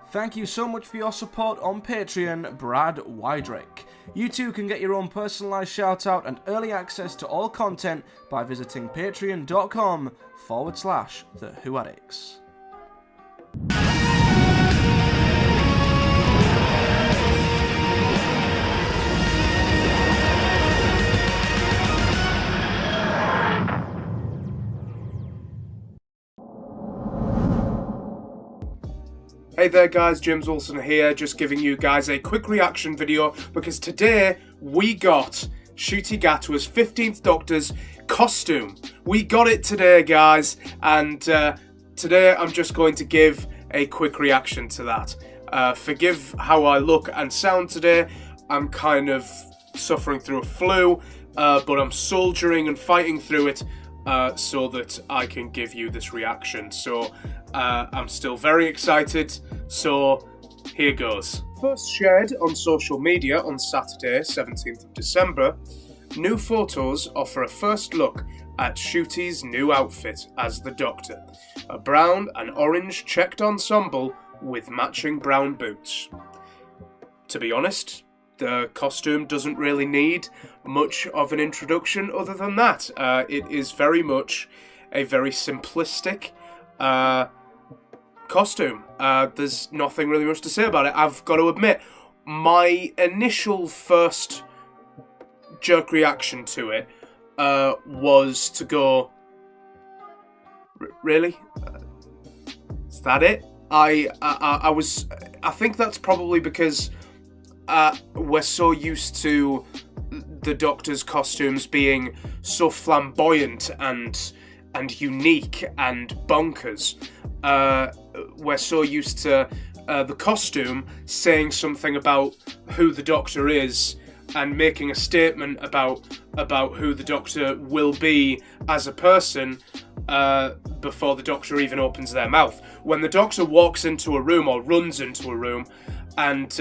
Thank you so much for your support on Patreon, Brad Weidrich. You too can get your own personalised shout out and early access to all content by visiting patreon.com/The Who Addicts. Hey there guys, James Wilson here, just giving you guys a quick reaction video because today we got Ncuti Gatwa's 15th Doctor's costume. We got it today guys, and today I'm just going to give a quick reaction to that. Forgive how I look and sound today, I'm kind of suffering through a flu, but I'm soldiering and fighting through it so that I can give you this reaction. So I'm still very excited, so here goes. First shared on social media on Saturday, 17th of December, new photos offer a first look at Ncuti's new outfit as the Doctor, a brown and orange checked ensemble with matching brown boots. To be honest, the costume doesn't really need much of an introduction other than that. It is very much a very simplistic costume. There's nothing really much to say about it. I've got to admit, my initial first jerk reaction to it was to go, really? Is that it? I think that's probably because we're so used to the Doctor's costumes being so flamboyant and unique and bonkers. We're so used to the costume saying something about who the Doctor is and making a statement about who the Doctor will be as a person before the Doctor even opens their mouth. When the Doctor walks into a room or runs into a room and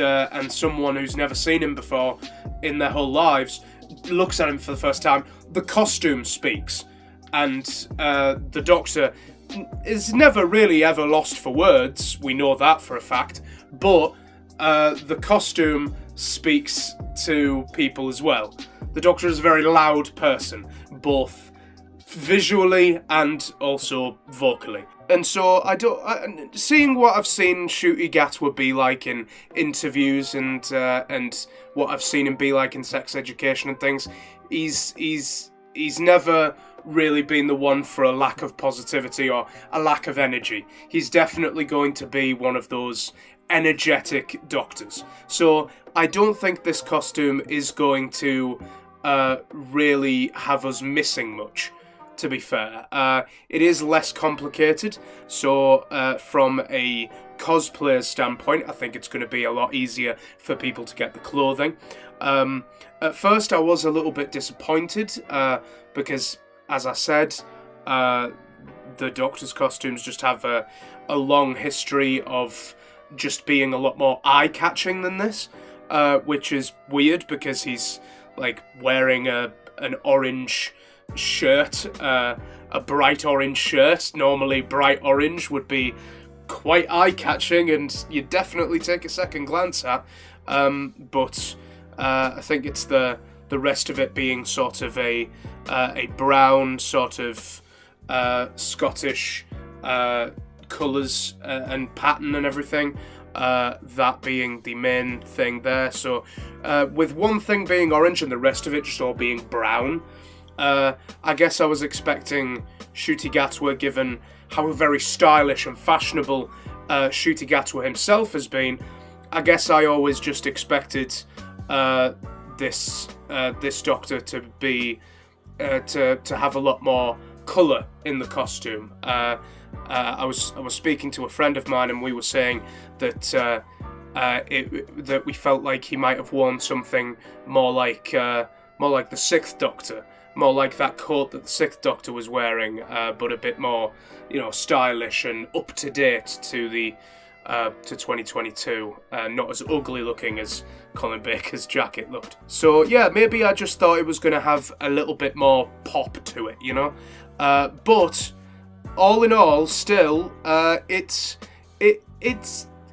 someone who's never seen him before in their whole lives looks at him for the first time, the costume speaks, and the Doctor is never really ever lost for words, we know that for a fact, but the costume speaks to people as well. The Doctor is a very loud person, both visually and also vocally. And so seeing what I've seen Ncuti Gatwa be like in interviews and what I've seen him be like in sex education and things, he's never really been the one for a lack of positivity or a lack of energy. He's definitely going to be one of those energetic Doctors. So I don't think this costume is going to really have us missing much, to be fair. It is less complicated, so from a cosplayer's standpoint, I think it's going to be a lot easier for people to get the clothing. At first I was a little bit disappointed because, as I said, the Doctor's costumes just have a long history of just being a lot more eye-catching than this, which is weird because he's like wearing an orange shirt, a bright orange shirt. Normally bright orange would be quite eye-catching and you'd definitely take a second glance at, but I think it's the rest of it being sort of a brown sort of Scottish colours and pattern and everything, that being the main thing there. So with one thing being orange and the rest of it just all being brown, I guess I was expecting Ncuti Gatwa, given how very stylish and fashionable Ncuti Gatwa himself has been. I guess I always just expected this Doctor to be to have a lot more colour in the costume. I was speaking to a friend of mine and we were saying that that we felt like he might have worn something more like the Sixth Doctor, more like that coat that the Sixth Doctor was wearing, but a bit more, stylish and up to date to the to 2022, not as ugly looking as Colin Baker's jacket looked. So yeah, maybe I just thought it was going to have a little bit more pop to it, but all in all, still, it's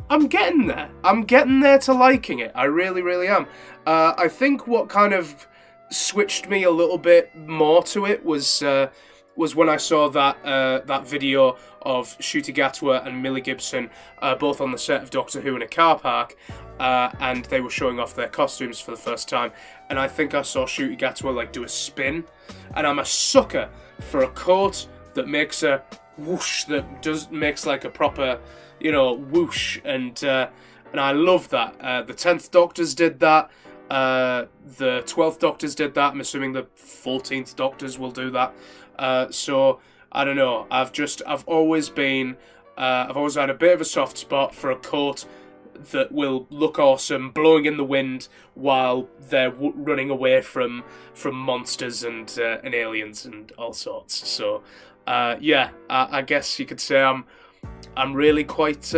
I'm getting there. I'm getting there to liking it. I really, really am. I think what kind of switched me a little bit more to it was when I saw that video of Ncuti Gatwa and Millie Gibson both on the set of Doctor Who in a car park, and they were showing off their costumes for the first time. And I think I saw Ncuti Gatwa like do a spin, and I'm a sucker for a coat that makes a whoosh, that makes like a proper, whoosh, and I love that. The 10th Doctors did that. The 12th Doctors did that. I'm assuming the 14th Doctors will do that. So I don't know. I've always had a bit of a soft spot for a coat that will look awesome, blowing in the wind while they're running away from monsters and aliens and all sorts. So I guess you could say I'm really quite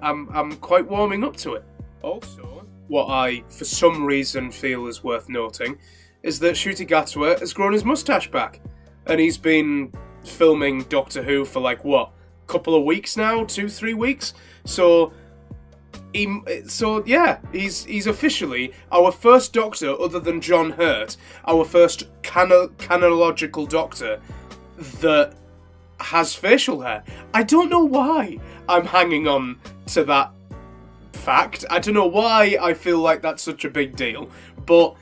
I'm quite warming up to it. Also, what I for some reason feel is worth noting is that Ncuti Gatwa has grown his moustache back, and he's been filming Doctor Who for couple of weeks now, 2-3 weeks. So he's officially our first Doctor, other than John Hurt, our first chronological Doctor that has facial hair. I don't know why I'm hanging on to that fact. I don't know why I feel like that's such a big deal, but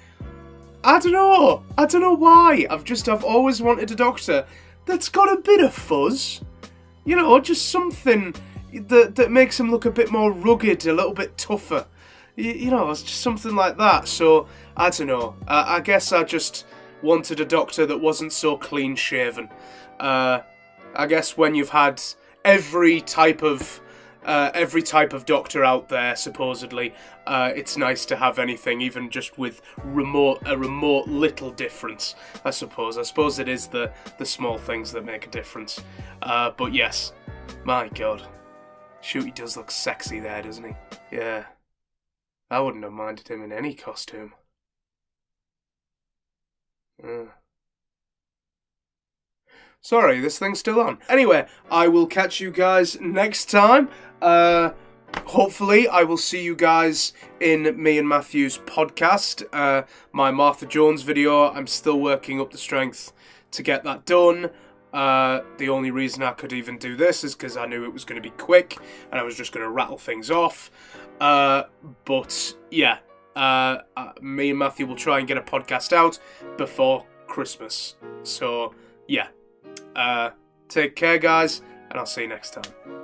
I don't know why. I've always wanted a Doctor that's got a bit of fuzz. Just something that makes him look a bit more rugged, a little bit tougher. It's just something like that. So, I don't know. I guess I just wanted a Doctor that wasn't so clean-shaven. I guess when you've had every type of Doctor out there, supposedly, it's nice to have anything, even just with a remote little difference, I suppose. I suppose it is the small things that make a difference. But yes, my God. Ncuti does look sexy there, doesn't he? Yeah. I wouldn't have minded him in any costume. Sorry, this thing's still on. Anyway, I will catch you guys next time. Hopefully, I will see you guys in me and Matthew's podcast. My Martha Jones video, I'm still working up the strength to get that done. The only reason I could even do this is because I knew it was going to be quick, and I was just going to rattle things off. But, yeah. Me and Matthew will try and get a podcast out before Christmas. So, yeah. Take care, guys, and I'll see you next time.